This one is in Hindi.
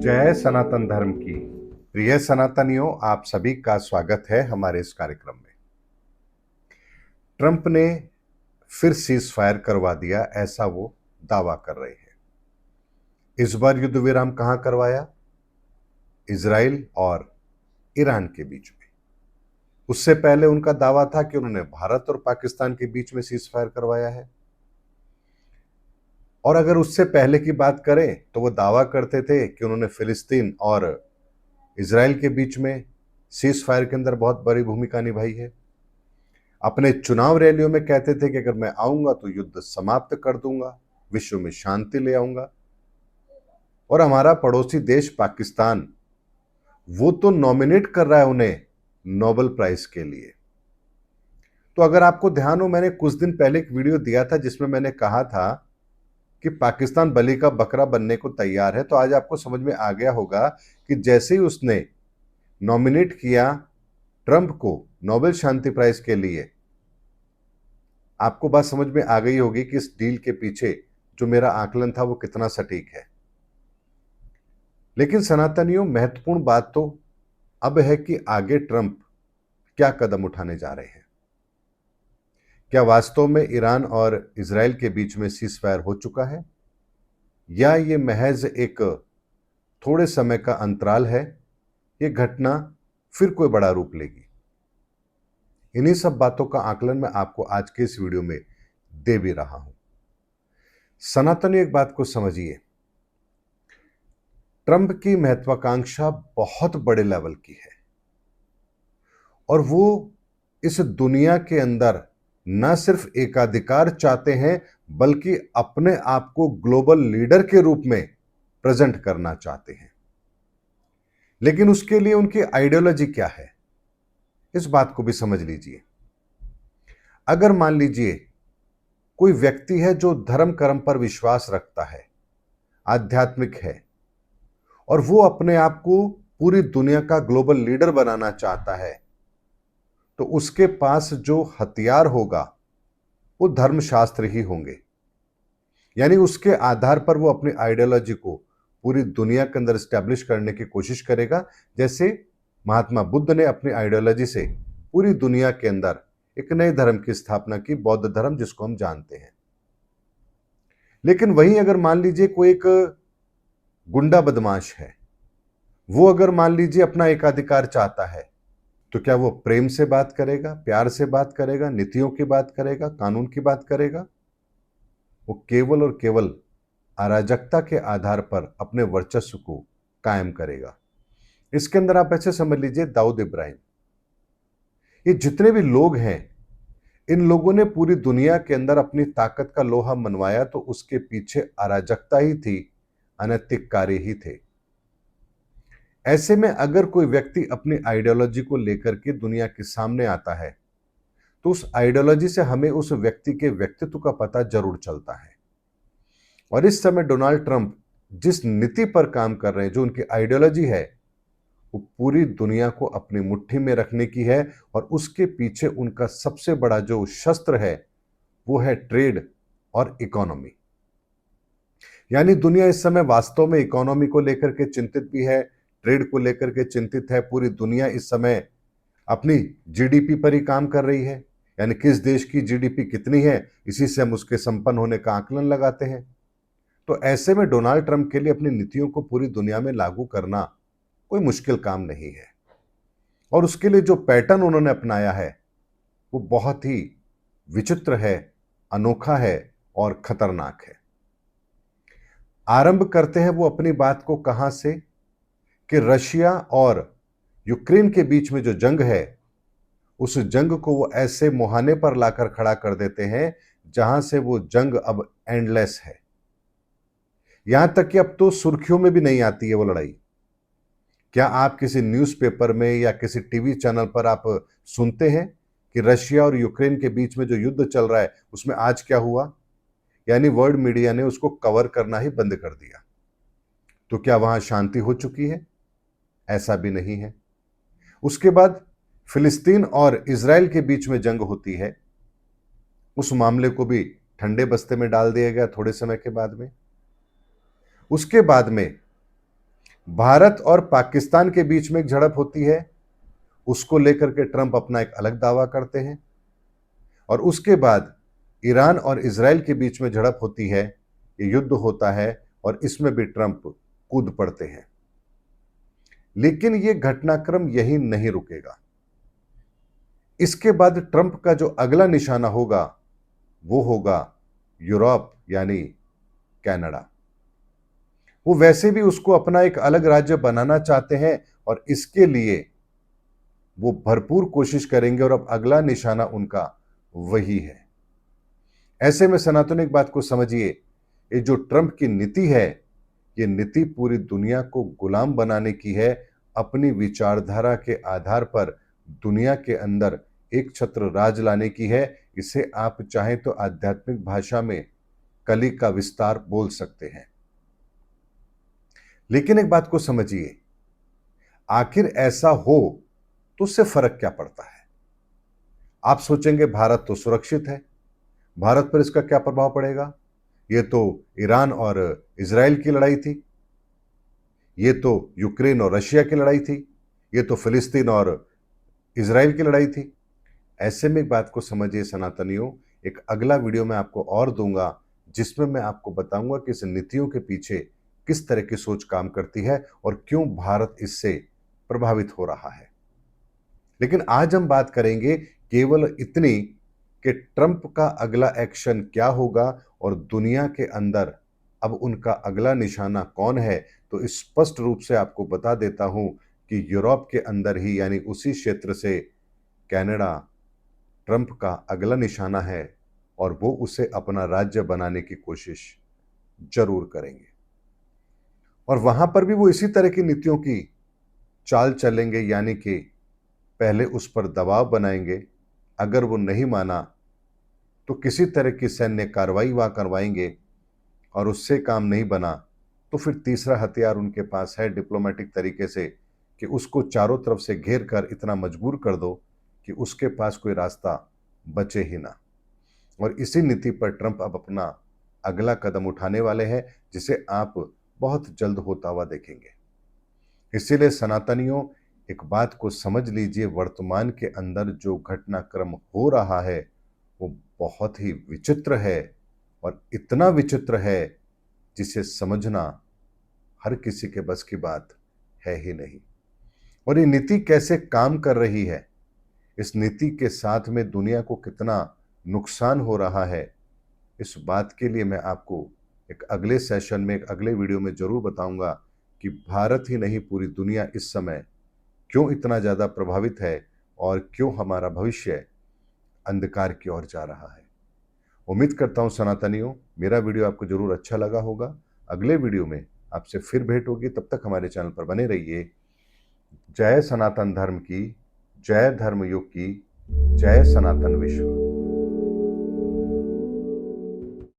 जय सनातन धर्म की। प्रिय सनातनियों, आप सभी का स्वागत है हमारे इस कार्यक्रम में। ट्रंप ने फिर सीज फायर करवा दिया, ऐसा वो दावा कर रहे हैं। इस बार युद्ध विराम कहां करवाया? इजराइल और ईरान के बीच में। उससे पहले उनका दावा था कि उन्होंने भारत और पाकिस्तान के बीच में सीज फायर करवाया है। और अगर उससे पहले की बात करें तो वो दावा करते थे कि उन्होंने फिलिस्तीन और इजराइल के बीच में सीज फायर के अंदर बहुत बड़ी भूमिका निभाई है। अपने चुनाव रैलियों में कहते थे कि अगर मैं आऊंगा तो युद्ध समाप्त कर दूंगा, विश्व में शांति ले आऊंगा। और हमारा पड़ोसी देश पाकिस्तान, वो तो नॉमिनेट कर रहा है उन्हें नोबेल प्राइज के लिए। तो अगर आपको ध्यान हो, मैंने कुछ दिन पहले एक वीडियो दिया था जिसमें मैंने कहा था कि पाकिस्तान बलि का बकरा बनने को तैयार है। तो आज आपको समझ में आ गया होगा कि जैसे ही उसने नॉमिनेट किया ट्रंप को नोबेल शांति प्राइज के लिए, आपको बात समझ में आ गई होगी कि इस डील के पीछे जो मेरा आकलन था वो कितना सटीक है। लेकिन सनातनियों, महत्वपूर्ण बात तो अब है कि आगे ट्रंप क्या कदम उठाने जा रहे हैं। क्या वास्तव में ईरान और इजराइल के बीच में सीज फायर हो चुका है, या ये महज एक थोड़े समय का अंतराल है? ये घटना फिर कोई बड़ा रूप लेगी? इन्हीं सब बातों का आकलन मैं आपको आज के इस वीडियो में दे भी रहा हूं। सनातनी, एक बात को समझिए, ट्रंप की महत्वाकांक्षा बहुत बड़े लेवल की है और वो इस दुनिया के अंदर न सिर्फ एकाधिकार चाहते हैं बल्कि अपने आप को ग्लोबल लीडर के रूप में प्रेजेंट करना चाहते हैं। लेकिन उसके लिए उनकी आइडियोलॉजी क्या है, इस बात को भी समझ लीजिए। अगर मान लीजिए कोई व्यक्ति है जो धर्म कर्म पर विश्वास रखता है, आध्यात्मिक है, और वो अपने आप को पूरी दुनिया का ग्लोबल लीडर बनाना चाहता है, तो उसके पास जो हथियार होगा वो धर्मशास्त्र ही होंगे। यानी उसके आधार पर वो अपनी आइडियोलॉजी को पूरी दुनिया के अंदर स्टैब्लिश करने की कोशिश करेगा, जैसे महात्मा बुद्ध ने अपनी आइडियोलॉजी से पूरी दुनिया के अंदर एक नए धर्म की स्थापना की, बौद्ध धर्म जिसको हम जानते हैं। लेकिन वहीं अगर मान लीजिए कोई एक गुंडा बदमाश है, वो अगर मान लीजिए अपना एकाधिकार चाहता है, तो क्या वो प्रेम से बात करेगा, प्यार से बात करेगा, नीतियों की बात करेगा, कानून की बात करेगा? वो केवल और केवल अराजकता के आधार पर अपने वर्चस्व को कायम करेगा। इसके अंदर आप ऐसे समझ लीजिए, दाऊद इब्राहिम, ये जितने भी लोग हैं, इन लोगों ने पूरी दुनिया के अंदर अपनी ताकत का लोहा मनवाया, तो उसके पीछे अराजकता ही थी, अनैतिक कार्य ही थे। ऐसे में अगर कोई व्यक्ति अपनी आइडियोलॉजी को लेकर के दुनिया के सामने आता है, तो उस आइडियोलॉजी से हमें उस व्यक्ति के व्यक्तित्व का पता जरूर चलता है। और इस समय डोनाल्ड ट्रंप जिस नीति पर काम कर रहे हैं, जो उनकी आइडियोलॉजी है, वो पूरी दुनिया को अपनी मुट्ठी में रखने की है। और उसके पीछे उनका सबसे बड़ा जो शस्त्र है वो है ट्रेड और इकोनॉमी। यानी दुनिया इस समय वास्तव में इकोनॉमी को लेकर के चिंतित भी है, ट्रेड को लेकर के चिंतित है। पूरी दुनिया इस समय अपनी जीडीपी पर ही काम कर रही है, यानी किस देश की जीडीपी कितनी है, इसी से हम उसके संपन्न होने का आकलन लगाते हैं। तो ऐसे में डोनाल्ड ट्रंप के लिए अपनी नीतियों को पूरी दुनिया में लागू करना कोई मुश्किल काम नहीं है। और उसके लिए जो पैटर्न उन्होंने अपनाया है वो बहुत ही विचित्र है, अनोखा है और खतरनाक है। आरंभ करते हैं वो अपनी बात को कहां से, कि रशिया और यूक्रेन के बीच में जो जंग है, उस जंग को वो ऐसे मुहाने पर लाकर खड़ा कर देते हैं जहां से वो जंग अब एंडलेस है। यहां तक कि अब तो सुर्खियों में भी नहीं आती है वो लड़ाई। क्या आप किसी न्यूज़पेपर में या किसी टीवी चैनल पर आप सुनते हैं कि रशिया और यूक्रेन के बीच में जो युद्ध चल रहा है उसमें आज क्या हुआ? यानी वर्ल्ड मीडिया ने उसको कवर करना ही बंद कर दिया। तो क्या वहां शांति हो चुकी है? ऐसा भी नहीं है। उसके बाद फिलिस्तीन और इजराइल के बीच में जंग होती है, उस मामले को भी ठंडे बस्ते में डाल दिया गया थोड़े समय के बाद में। उसके बाद में भारत और पाकिस्तान के बीच में एक झड़प होती है, उसको लेकर के ट्रंप अपना एक अलग दावा करते हैं। और उसके बाद ईरान और इजराइल के बीच में झड़प होती है, ये युद्ध होता है और इसमें भी ट्रंप कूद पड़ते हैं। लेकिन ये घटनाक्रम यही नहीं रुकेगा। इसके बाद ट्रंप का जो अगला निशाना होगा वो होगा यूरोप यानी कनाडा। वो वैसे भी उसको अपना एक अलग राज्य बनाना चाहते हैं और इसके लिए वो भरपूर कोशिश करेंगे और अब अगला निशाना उनका वही है। ऐसे में सनातन एक बात को समझिए, ये जो ट्रंप की नीति है, ये नीति पूरी दुनिया को गुलाम बनाने की है, अपनी विचारधारा के आधार पर दुनिया के अंदर एक छत्र राज लाने की है। इसे आप चाहें तो आध्यात्मिक भाषा में कली का विस्तार बोल सकते हैं। लेकिन एक बात को समझिए, आखिर ऐसा हो तो उससे फर्क क्या पड़ता है? आप सोचेंगे भारत तो सुरक्षित है, भारत पर इसका क्या प्रभाव पड़ेगा? ये तो ईरान और इजराइल की लड़ाई थी, ये तो यूक्रेन और रशिया की लड़ाई थी, ये तो फिलिस्तीन और इजराइल की लड़ाई थी। ऐसे में एक बात को समझिए सनातनियों, एक अगला वीडियो मैं आपको और दूंगा जिसमें मैं आपको बताऊंगा कि इस नीतियों के पीछे किस तरह की सोच काम करती है और क्यों भारत इससे प्रभावित हो रहा है। लेकिन आज हम बात करेंगे केवल इतनी कि ट्रंप का अगला एक्शन क्या होगा और दुनिया के अंदर अब उनका अगला निशाना कौन है। तो स्पष्ट रूप से आपको बता देता हूं कि यूरोप के अंदर ही यानी उसी क्षेत्र से कनाडा ट्रंप का अगला निशाना है और वो उसे अपना राज्य बनाने की कोशिश जरूर करेंगे। और वहां पर भी वो इसी तरह की नीतियों की चाल चलेंगे, यानी कि पहले उस पर दबाव बनाएंगे, अगर वो नहीं माना तो किसी तरह की सैन्य कार्रवाई वहां करवाएंगे और उससे काम नहीं बना तो फिर तीसरा हथियार उनके पास है डिप्लोमेटिक तरीके से कि उसको चारों तरफ से घेर कर इतना मजबूर कर दो कि उसके पास कोई रास्ता बचे ही ना। और इसी नीति पर ट्रंप अब अपना अगला कदम उठाने वाले हैं जिसे आप बहुत जल्द होता हुआ देखेंगे। इसीलिए सनातनियों एक बात को समझ लीजिए, वर्तमान के अंदर जो घटनाक्रम हो रहा है वो बहुत ही विचित्र है और इतना विचित्र है जिसे समझना हर किसी के बस की बात है ही नहीं। और ये नीति कैसे काम कर रही है, इस नीति के साथ में दुनिया को कितना नुकसान हो रहा है, इस बात के लिए मैं आपको एक अगले सेशन में, एक अगले वीडियो में जरूर बताऊंगा कि भारत ही नहीं पूरी दुनिया इस समय क्यों इतना ज़्यादा प्रभावित है और क्यों हमारा भविष्य अंधकार की ओर जा रहा है। उम्मीद करता हूं सनातनियों मेरा वीडियो आपको जरूर अच्छा लगा होगा। अगले वीडियो में आपसे फिर भेंट होगी, तब तक हमारे चैनल पर बने रहिए। जय सनातन धर्म की, जय धर्म युग की, जय सनातन विश्व।